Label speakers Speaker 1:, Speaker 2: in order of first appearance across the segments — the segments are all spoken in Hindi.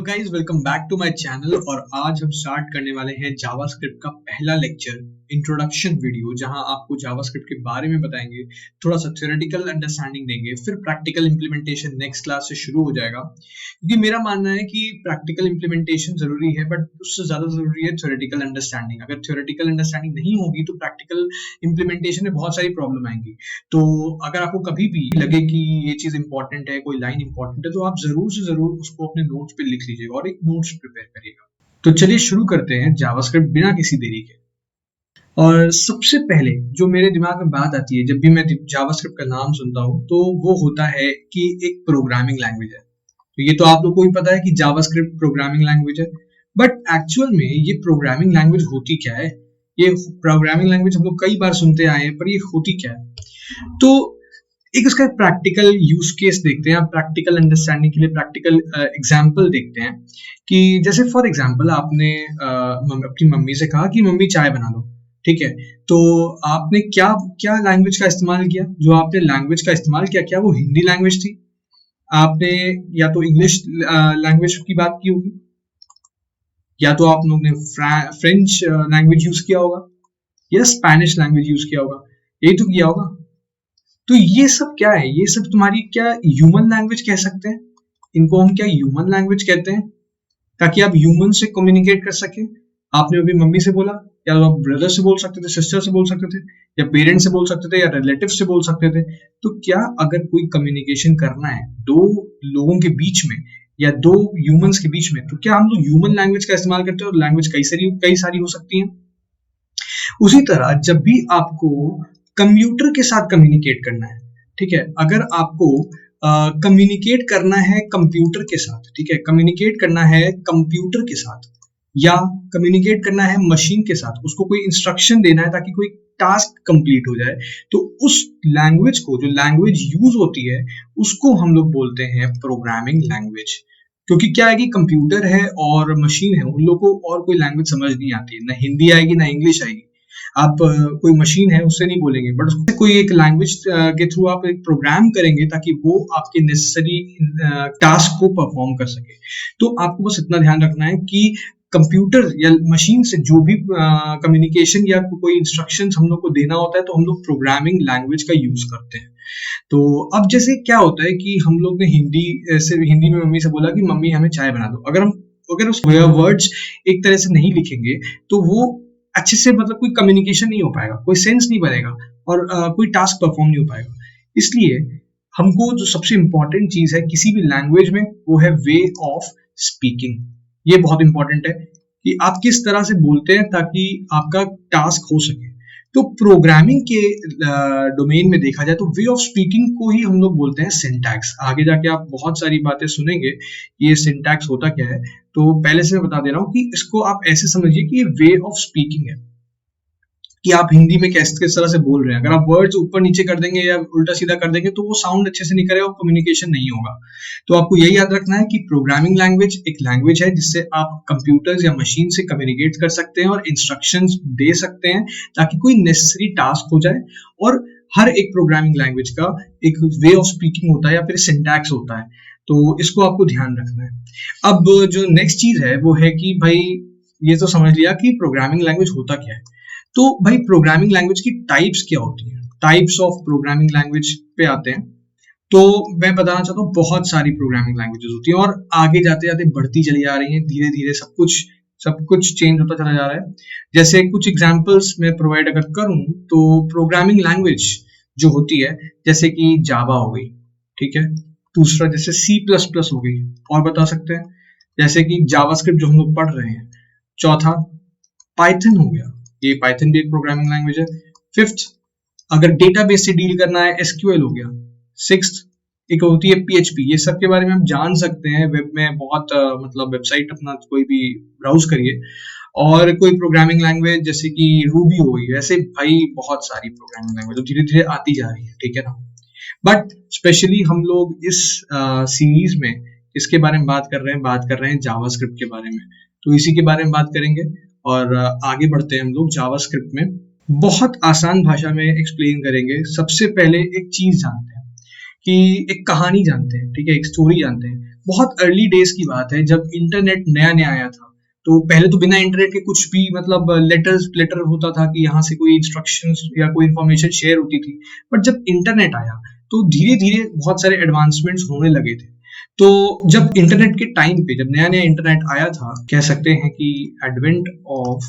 Speaker 1: Guys welcome back to my channel. और आज हम स्टार्ट करने वाले हैं जावास्क्रिप्ट का पहला लेक्चर, इंट्रोडक्शन वीडियो, जहां आपको जावास्क्रिप्ट के बारे में बताएंगे, थोड़ा सा थ्योरेटिकल अंडरस्टैंडिंग देंगे, फिर प्रैक्टिकल इंप्लीमेंटेशन नेक्स्ट क्लास से शुरू हो जाएगा। क्योंकि मेरा मानना है कि प्रैक्टिकल इंप्लीमेंटेशन जरूरी है, बट उससे ज्यादा जरूरी है थ्योरेटिकल अंडरस्टैंडिंग। अगर थ्योरेटिकल अंडरस्टैंडिंग नहीं होगी तो प्रैक्टिकल इंप्लीमेंटेशन में बहुत सारी प्रॉब्लम आएंगी। तो अगर आपको कभी भी लगे कि ये चीज इंपॉर्टेंट है, कोई लाइन इंपॉर्टेंट है, तो आप जरूर से जरूर उसको अपने नोट्स पे लिख लीजिएगा और एक नोट्स प्रिपेयर करिएगा। तो चलिए शुरू करते हैं जावास्क्रिप्ट बिना किसी देरी के। और सबसे पहले जो मेरे दिमाग में बात आती है जब भी मैं जावास्क्रिप्ट का नाम सुनता हूँ, तो वो होता है कि एक प्रोग्रामिंग लैंग्वेज है। तो ये तो आप लोग को भी पता है कि जावास्क्रिप्ट प्रोग्रामिंग लैंग्वेज है, बट एक्चुअल में ये प्रोग्रामिंग लैंग्वेज होती क्या है? ये प्रोग्रामिंग लैंग्वेज हम लोग कई बार सुनते आए हैं, पर ये होती क्या है? तो एक उसका प्रैक्टिकल यूज केस देखते हैं, प्रैक्टिकल अंडरस्टैंडिंग के लिए प्रैक्टिकल एग्जांपल देखते हैं। कि जैसे फॉर एग्जांपल आपने अपनी मम्मी से कहा कि मम्मी चाय बना दो, ठीक है? तो आपने क्या क्या लैंग्वेज का इस्तेमाल किया? जो आपने लैंग्वेज का इस्तेमाल किया, क्या वो हिंदी लैंग्वेज थी? आपने या तो इंग्लिश लैंग्वेज की बात की होगी, या तो आप लोगों ने फ्रेंच लैंग्वेज यूज किया होगा, या स्पेनिश लैंग्वेज यूज किया होगा। यही तो किया होगा। तो ये सब क्या है? ये सब तुम्हारी क्या ह्यूमन लैंग्वेज कह सकते हैं? इनको हम क्या ह्यूमन लैंग्वेज कहते हैं, ताकि आप ह्यूमन से कम्युनिकेट कर सके। आपने अभी मम्मी से बोला, या तो आप ब्रदर से बोल सकते थे, सिस्टर से बोल सकते थे, या पेरेंट्स से बोल सकते थे, या रिलेटिव से बोल सकते थे। तो क्या अगर कोई कम्युनिकेशन करना है दो लोगों के बीच में या दो ह्यूमंस के बीच में, तो क्या हम लोग ह्यूमन लैंग्वेज का इस्तेमाल करते हैं? और लैंग्वेज कई सारी हो सकती है। उसी तरह जब भी आपको कंप्यूटर के साथ कम्युनिकेट करना है, ठीक है, अगर आपको कम्युनिकेट करना है कंप्यूटर के साथ, ठीक है, कम्युनिकेट करना है कंप्यूटर के साथ, या कम्युनिकेट करना है मशीन के साथ, उसको कोई इंस्ट्रक्शन देना है ताकि कोई टास्क कंप्लीट हो जाए, तो उस लैंग्वेज को, जो लैंग्वेज यूज होती है, उसको हम लोग बोलते हैं प्रोग्रामिंग लैंग्वेज। क्योंकि क्या है कि कंप्यूटर है और मशीन है, उन लोगों को और कोई लैंग्वेज समझ नहीं आती है, ना हिंदी आएगी ना इंग्लिश आएगी। आप कोई मशीन है उससे नहीं बोलेंगे, बट उससे कोई एक लैंग्वेज के थ्रू आप एक प्रोग्राम करेंगे ताकि वो आपके नेसेसरी टास्क को परफॉर्म कर सके। तो आपको बस इतना ध्यान रखना है कि कंप्यूटर या मशीन से जो भी कम्युनिकेशन या कोई इंस्ट्रक्शंस हम लोग को देना होता है, तो हम लोग प्रोग्रामिंग लैंग्वेज का यूज करते हैं। तो अब जैसे क्या होता है कि हम लोग ने हिंदी में मम्मी से बोला कि मम्मी हमें चाय बना दो। अगर उस वर्ड्स एक तरह से नहीं लिखेंगे, तो वो अच्छे से मतलब कोई कम्युनिकेशन नहीं हो पाएगा, कोई सेंस नहीं बनेगा, और कोई टास्क परफॉर्म नहीं हो पाएगा। इसलिए हमको जो सबसे इंपॉर्टेंट चीज है किसी भी लैंग्वेज में, वो है वे ऑफ स्पीकिंग। ये बहुत इंपॉर्टेंट है कि आप किस तरह से बोलते हैं ताकि आपका टास्क हो सके। तो प्रोग्रामिंग के डोमेन में देखा जाए तो वे ऑफ स्पीकिंग को ही हम लोग बोलते हैं सिंटैक्स। आगे जाके आप बहुत सारी बातें सुनेंगे ये सिंटैक्स होता क्या है। तो पहले से मैं बता दे रहा हूँ कि इसको आप ऐसे समझिए कि ये वे ऑफ स्पीकिंग है, कि आप हिंदी में किस तरह से बोल रहे हैं। अगर आप वर्ड्स ऊपर नीचे कर देंगे या उल्टा सीधा कर देंगे, तो वो साउंड अच्छे से नहीं करेगा और कम्युनिकेशन नहीं होगा। तो आपको यही याद रखना है कि प्रोग्रामिंग लैंग्वेज एक लैंग्वेज है जिससे आप कंप्यूटर्स या मशीन से कम्युनिकेट कर सकते हैं और इंस्ट्रक्शंस दे सकते हैं ताकि कोई नेसेसरी टास्क हो जाए। और हर एक प्रोग्रामिंग लैंग्वेज का एक वे ऑफ स्पीकिंग होता है या फिर सिंटैक्स होता है। तो इसको आपको ध्यान रखना है। अब जो नेक्स्ट चीज है वो है कि भाई ये तो समझ लिया कि प्रोग्रामिंग लैंग्वेज होता क्या है। तो भाई प्रोग्रामिंग लैंग्वेज की टाइप्स क्या होती हैं? टाइप्स ऑफ प्रोग्रामिंग लैंग्वेज पे आते हैं। तो मैं बताना चाहता हूँ बहुत सारी प्रोग्रामिंग लैंग्वेजेस होती हैं और आगे जाते जाते बढ़ती चली जा रही हैं। धीरे धीरे सब कुछ चेंज होता चला जा रहा है। जैसे कुछ एग्जांपल्स मैं प्रोवाइड अगर करूं, तो प्रोग्रामिंग लैंग्वेज जो होती है, जैसे कि जावा हो गई, ठीक है, दूसरा जैसे C++ हो गई, और बता सकते हैं जैसे कि जावास्क्रिप्ट जो हम लोग पढ़ रहे हैं, चौथा पाइथन हो गया, ये पाइथन भी एक प्रोग्रामिंग लैंग्वेज है। फिफ्थ, अगर डेटाबेस से डील करना है, SQL हो गया। सिक्स्थ एक होती है PHP। ये सब के बारे में हम जान सकते हैं वेब में, बहुत मतलब वेबसाइट अपना कोई भी ब्राउज करिए। और कोई प्रोग्रामिंग लैंग्वेज जैसे कि रूबी हो गई, ऐसे भाई बहुत सारी प्रोग्रामिंग लैंग्वेज धीरे धीरे आती जा रही है, ठीक है ना। बट स्पेशली हम लोग इस सीरीज में इसके बारे में बात कर रहे हैं जावास्क्रिप्ट के बारे में। तो इसी के बारे में बात करेंगे और आगे बढ़ते हैं हम लोग जावास्क्रिप्ट में। बहुत आसान भाषा में एक्सप्लेन करेंगे। सबसे पहले एक चीज जानते हैं कि एक कहानी जानते हैं, ठीक है, एक स्टोरी जानते हैं। बहुत अर्ली डेज की बात है जब इंटरनेट नया नया आया था। तो पहले तो बिना इंटरनेट के कुछ भी मतलब लेटर होता था कि यहाँ से कोई इंस्ट्रक्शंस या कोई इंफॉर्मेशन शेयर होती थी। बट जब इंटरनेट आया तो धीरे धीरे बहुत सारे एडवांसमेंट्स होने लगे थे। तो जब इंटरनेट के टाइम पे जब नया नया इंटरनेट आया था, कह सकते हैं कि एडवेंट ऑफ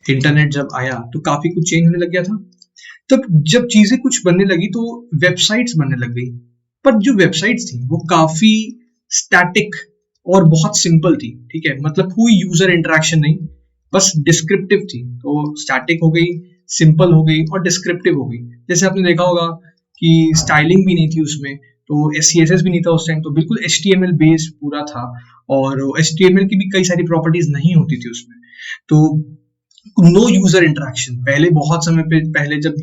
Speaker 1: इंटरनेट जब आया तो काफी कुछ चेंज होने लग गया था। तब जब चीजें कुछ बनने लगी तो वेबसाइट्स बनने लग गई। पर जो वेबसाइट्स थी वो काफी स्टैटिक और बहुत सिंपल थी, ठीक है, मतलब कोई यूजर इंटरेक्शन नहीं, बस डिस्क्रिप्टिव थी। तो स्टैटिक हो गई, सिंपल हो गई और डिस्क्रिप्टिव हो गई। जैसे आपने देखा होगा कि स्टाइलिंग भी नहीं थी उसमें, तो CSS भी नहीं था उस टाइम, तो बिल्कुल HTML बेस्ड पूरा था। और HTML की भी कई सारी प्रॉपर्टीज नहीं होती थी उसमें। तो नो यूजर इंटरेक्शन, पहले बहुत समय पे पहले जब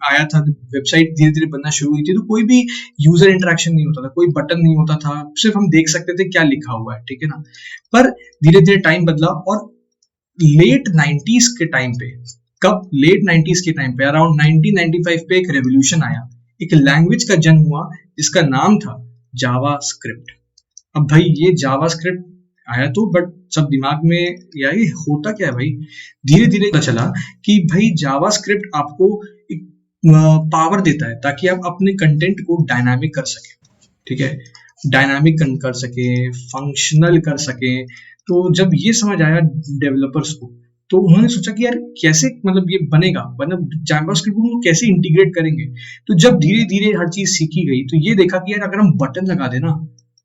Speaker 1: आया था, वेबसाइट धीरे धीरे बनना शुरू हुई थी, तो कोई भी यूजर इंटरेक्शन नहीं होता था, कोई बटन नहीं होता था, सिर्फ हम देख सकते थे क्या लिखा हुआ है, ठीक है ना। पर धीरे धीरे टाइम बदला और लेट 90s के टाइम पे, कब, लेट 90s के टाइम पे अराउंड 1995 पे एक रेवोल्यूशन आया, एक लैंग्वेज का जन्म हुआ जिसका नाम था जावास्क्रिप्ट। अब भाई ये जावास्क्रिप्ट आया तो बट सब दिमाग में यार ये होता क्या है भाई। धीरे धीरे पता चला कि भाई जावास्क्रिप्ट आपको एक पावर देता है ताकि आप अपने कंटेंट को डायनामिक कर सके, ठीक है, डायनामिक कर सके, फंक्शनल कर सके। तो जब ये समझ आया डेवलपर्स को, तो उन्होंने सोचा कि यार कैसे मतलब ये बनेगा, मतलब जावास्क्रिप्ट को कैसे इंटीग्रेट करेंगे। तो जब धीरे धीरे हर चीज सीखी गई तो ये देखा कि यार अगर हम बटन लगा दें ना,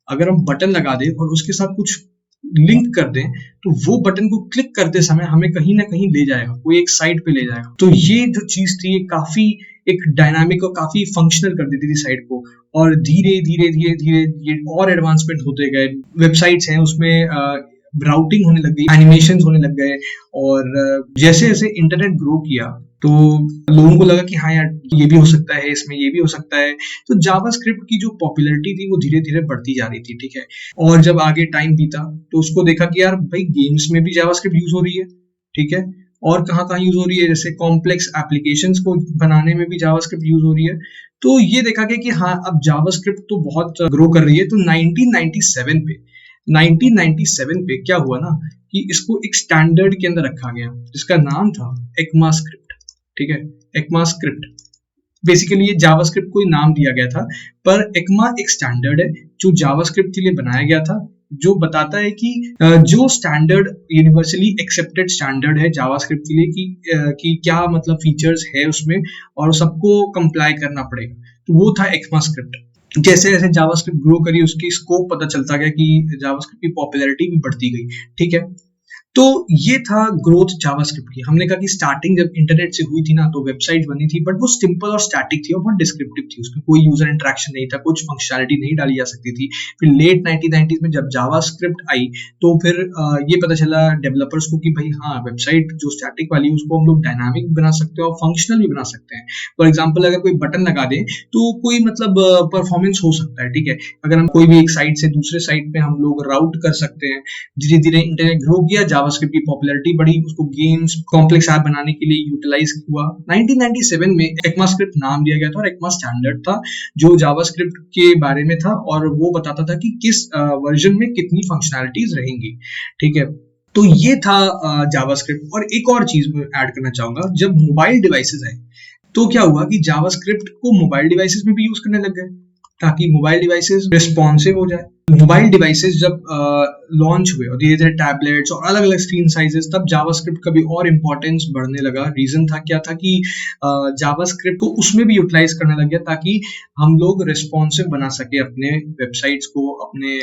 Speaker 1: अगर हम बटन लगा दें और उसके साथ कुछ लिंक कर दें, तो वो बटन को क्लिक करते समय हमें कहीं ना कहीं ले जाएगा, कोई एक साइट पे ले जाएगा। तो ये जो चीज थी ये काफी एक डायनामिक और काफी फंक्शनल कर देती थी साइट को। और धीरे धीरे धीरे धीरे ये और एडवांसमेंट होते गए, वेबसाइट्स हैं उसमें राउटिंग होने लग गई, एनिमेशन होने लग गए। और जैसे जैसे इंटरनेट ग्रो किया तो लोगों को लगा कि हाँ यार ये भी हो सकता है, इसमें ये भी हो सकता है। तो जावास्क्रिप्ट की जो पॉपुलैरिटी थी वो धीरे धीरे बढ़ती जा रही थी, ठीक है। और जब आगे टाइम बीता तो उसको देखा कि यार भाई गेम्स में भी जावास्क्रिप्ट यूज हो रही है, ठीक है, और कहाँ कहाँ यूज हो रही है, जैसे कॉम्प्लेक्स एप्लीकेशंस को बनाने में भी जावास्क्रिप्ट यूज हो रही है। तो ये देखा गया कि हाँ अब जावास्क्रिप्ट तो बहुत ग्रो कर रही है। तो 1997 पे क्या हुआ ना कि इसको एक स्टैंडर्ड के अंदर रखा गया जिसका नाम था ECMAScript, ठीक है, ECMAScript। बेसिकली ये जावास्क्रिप्ट को ही नाम दिया गया था, पर ECMA एक स्टैंडर्ड है जो जावास्क्रिप्ट के लिए बनाया गया था, जो बताता है कि जो स्टैंडर्ड यूनिवर्सली एक्सेप्टेड स्टैंडर्ड है जावास्क्रिप्ट के लिए कि क्या मतलब फीचर्स है उसमें और सबको कंप्लाई करना पड़ेगा। तो वो था ECMAScript। जैसे जैसे जावास्क्रिप्ट ग्रो करी उसकी स्कोप पता चलता गया कि जावास्क्रिप्ट की पॉपुलैरिटी भी बढ़ती गई, ठीक है। तो ये था ग्रोथ जावास्क्रिप्ट की। हमने कहा कि स्टार्टिंग जब इंटरनेट से हुई थी ना तो वेबसाइट बनी थी, बट वो सिंपल और स्टैटिक थी और बहुत डिस्क्रिप्टिव थी, उसमें कोई यूजर इंटरेक्शन नहीं था, कुछ फंक्शनैलिटी नहीं डाली जा सकती थी। फिर लेट 1990s में जब जावास्क्रिप्ट आई तो फिर ये पता चला डेवलपर्स को कि भाई हाँ वेबसाइट जो स्टैटिक वाली है उसको हम लोग डायनामिक बना सकते हैं और फंक्शनल भी बना सकते हैं। फॉर एग्जाम्पल अगर कोई बटन लगा दे तो कोई मतलब परफॉर्मेंस हो सकता है, ठीक है। अगर हम कोई भी एक साइट से दूसरे साइट पे हम लोग राउट कर सकते हैं। धीरे धीरे इंटरनेट ग्रो किया, जावास्क्रिप्ट की पॉपुलैरिटी बढ़ी, उसको गेम्स कॉम्प्लेक्स ऐप बनाने के लिए यूटिलाइज हुआ। 1997 में ECMAScript नाम दिया गया था और ECMA स्टैंडर्ड था जो जावास्क्रिप्ट के बारे में था और वो बताता था कि किस वर्जन में कितनी फंक्शनैलिटीज रहेंगी, ठीक है। तो ये था जावास्क्रिप्ट। और एक और चीज मैं ऐड करना चाहूंगा, जब मोबाइल डिवाइसेस आए तो क्या हुआ कि जावास्क्रिप्ट को मोबाइल डिवाइसेस में भी यूज करने लग गए ताकि मोबाइल डिवाइसेस रिस्पॉन्सिव हो जाए। मोबाइल डिवाइसेस जब लॉन्च हुए और धीरे धीरे टैबलेट्स और अलग अलग स्क्रीन साइजेस, तब जावास्क्रिप्ट का भी और इम्पोर्टेंस बढ़ने लगा। रीजन था क्या था कि जावास्क्रिप्ट को उसमें भी यूटिलाइज करने लग गया ताकि हम लोग रिस्पॉन्सिव बना सके अपने वेबसाइट्स को, अपने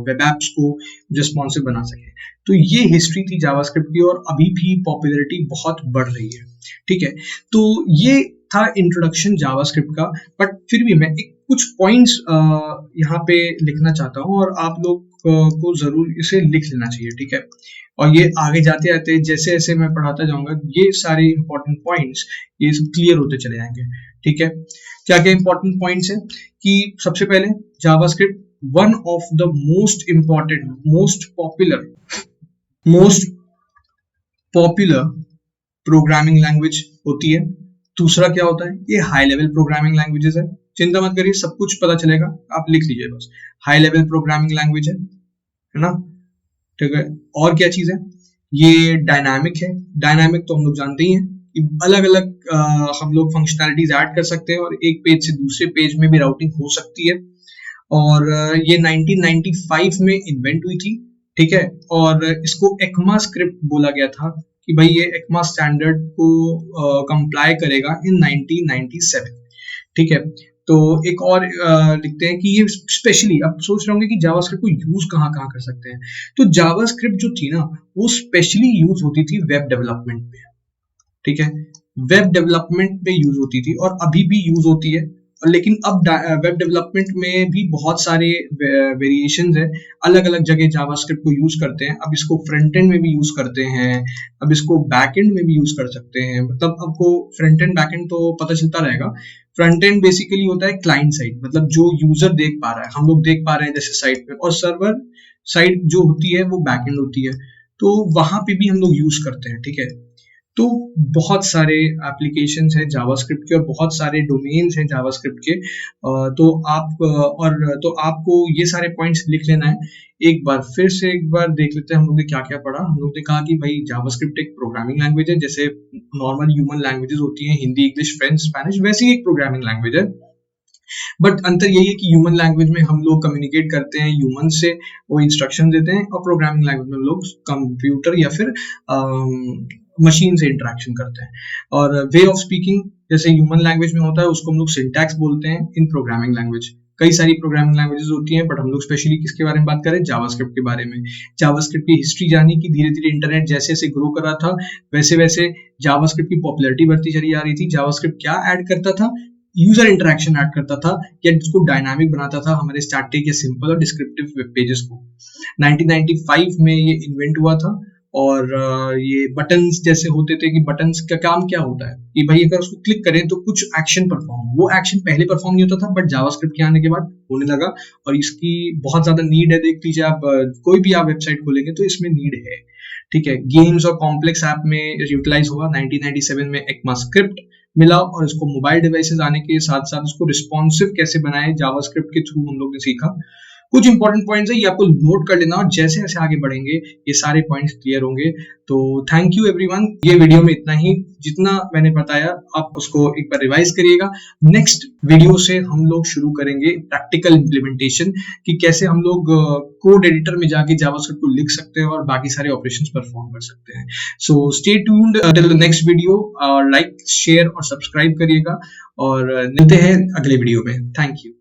Speaker 1: वेब एप्स को रिस्पॉन्सिव बना सके। तो ये हिस्ट्री थी जावास्क्रिप्ट की और अभी भी पॉपुलैरिटी बहुत बढ़ रही है, ठीक है। तो ये था इंट्रोडक्शन जावास्क्रिप्ट का। बट फिर भी मैं एक कुछ पॉइंट्स यहाँ पे लिखना चाहता हूँ और आप लोग को जरूर इसे लिख लेना चाहिए, ठीक है। और ये आगे जाते जाते जैसे जैसे मैं पढ़ाता जाऊंगा ये सारे इंपॉर्टेंट पॉइंट्स ये सब क्लियर होते चले जाएंगे, ठीक है। क्या क्या इंपॉर्टेंट पॉइंट्स है कि सबसे पहले JavaScript one of the most important most popular programming language होती है। दूसरा क्या होता है, ये हाई लेवल प्रोग्रामिंग लैंग्वेजेस है। चिंता मत करिए, सब कुछ पता चलेगा, आप लिख लीजिए बस। हाई लेवल प्रोग्रामिंग लैंग्वेज है ना, ठीक है। और क्या चीज है, ये डायनामिक है। डायनामिक तो हम लोग जानते ही हैं कि अलग अलग हम लोग फंक्शनैलिटीज ऐड कर सकते हैं और एक पेज से दूसरे पेज में भी राउटिंग हो सकती है। और ये 1995 में इन्वेंट हुई थी, ठीक है। और इसको एक्मा स्क्रिप्ट बोला गया था कि भाई ये एक्मा स्टैंडर्ड को कंप्लाई करेगा इन 1997, ठीक है। तो एक और लिखते हैं कि ये स्पेशली, अब सोच रहे होंगे कि जावास्क्रिप्ट को यूज कहाँ कहाँ कर सकते हैं। तो जावास्क्रिप्ट जो थी ना, वो स्पेशली यूज होती थी वेब डेवलपमेंट में, ठीक है। वेब डेवलपमेंट में यूज होती थी और अभी भी यूज होती है। लेकिन अब वेब डेवलपमेंट में भी बहुत सारे वेरिएशंस है, अलग अलग जगह जावास्क्रिप्ट को यूज करते हैं। अब इसको फ्रंट एंड में भी यूज करते हैं, अब इसको बैक एंड में भी यूज कर सकते हैं। मतलब आपको फ्रंट एंड बैक एंड तो पता चलता रहेगा। फ्रंट एंड बेसिकली होता है क्लाइंट साइड, मतलब जो यूजर देख पा रहा है, हम लोग देख पा रहे हैं जैसे साइट पे, और सर्वर साइड जो होती है वो बैक एंड होती है। तो वहां पे भी हम लोग यूज करते हैं, ठीक है। तो बहुत सारे एप्लीकेशंस हैं जावास्क्रिप्ट के और बहुत सारे डोमेन्स हैं जावास्क्रिप्ट के। तो आप तो आपको ये सारे पॉइंट्स लिख लेना है। एक बार फिर से एक बार देख लेते हैं हम लोग ने क्या क्या पढ़ा। हम लोग ने कहा कि भाई जावास्क्रिप्ट एक प्रोग्रामिंग लैंग्वेज है, जैसे नॉर्मल ह्यूमन लैंग्वेजेस होती हैं, हिंदी, इंग्लिश, फ्रेंच, स्पेनिश, वैसी एक प्रोग्रामिंग लैंग्वेज है। बट अंतर यही है कि ह्यूमन लैंग्वेज में हम लोग कम्युनिकेट करते हैं ह्यूमन से, वो इंस्ट्रक्शन देते हैं, और प्रोग्रामिंग लैंग्वेज में हम लोग कंप्यूटर या फिर मशीन से इंटरेक्शन करते हैं। और वे ऑफ स्पीकिंग जैसे ह्यूमन लैंग्वेज में होता है उसको हम लोग सिंटैक्स बोलते हैं इन प्रोग्रामिंग लैंग्वेज। कई सारी प्रोग्रामिंग लैंग्वेजेस होती हैं, बट हम लोग स्पेशली किसके बारे में बात करें, जावास्क्रिप्ट के बारे में। जावास्क्रिप्ट की हिस्ट्री जानी कि धीरे धीरे इंटरनेट जैसे जैसे ग्रो कर रहा था वैसे वैसे जावास्क्रिप्ट की पॉपुलैरिटी बढ़ती चली आ रही थी। जावास्क्रिप्ट क्या ऐड करता था, यूजर इंटरेक्शन ऐड करता था, या जिसको डायनामिक बनाता था हमारे स्टैटिक या सिंपल और डिस्क्रिप्टिव वेब पेजेस को। 1995 में ये इन्वेंट हुआ था। और ये बटन्स जैसे होते थे कि बटन्स का काम क्या होता है कि भाई अगर उसको क्लिक करें तो कुछ एक्शन परफॉर्म, वो एक्शन पहले परफॉर्म नहीं होता था, बट जावास्क्रिप्ट के आने के बाद होने लगा। और इसकी बहुत ज्यादा नीड है, देख लीजिए आप कोई भी आप वेबसाइट खोलेंगे तो इसमें नीड है, ठीक है। गेम्स और कॉम्प्लेक्स ऐप में यूटिलाइज हुआ। 1997 में ECMAScript मिला और इसको मोबाइल डिवाइसेस आने के साथ साथ इसको रिस्पॉन्सिव कैसे बनाए जावास्क्रिप्ट के थ्रू हम लोग ने सीखा। कुछ इंपॉर्टेंट पॉइंट्स है, ये आपको नोट कर लेना, और जैसे जैसे आगे बढ़ेंगे ये सारे पॉइंट्स क्लियर होंगे। तो थैंक यू एवरीवन, ये वीडियो में इतना ही। जितना मैंने बताया आप उसको एक बार रिवाइज करिएगा। नेक्स्ट वीडियो से हम लोग शुरू करेंगे प्रैक्टिकल इम्प्लीमेंटेशन, कि कैसे हम लोग कोड एडिटर में जाके जावास्क्रिप्ट को लिख सकते हैं और बाकी सारे ऑपरेशंस परफॉर्म कर सकते हैं। So stay tuned till the next video. Like, share और सब्सक्राइब करिएगा, और मिलते हैं अगले वीडियो में। Thank you.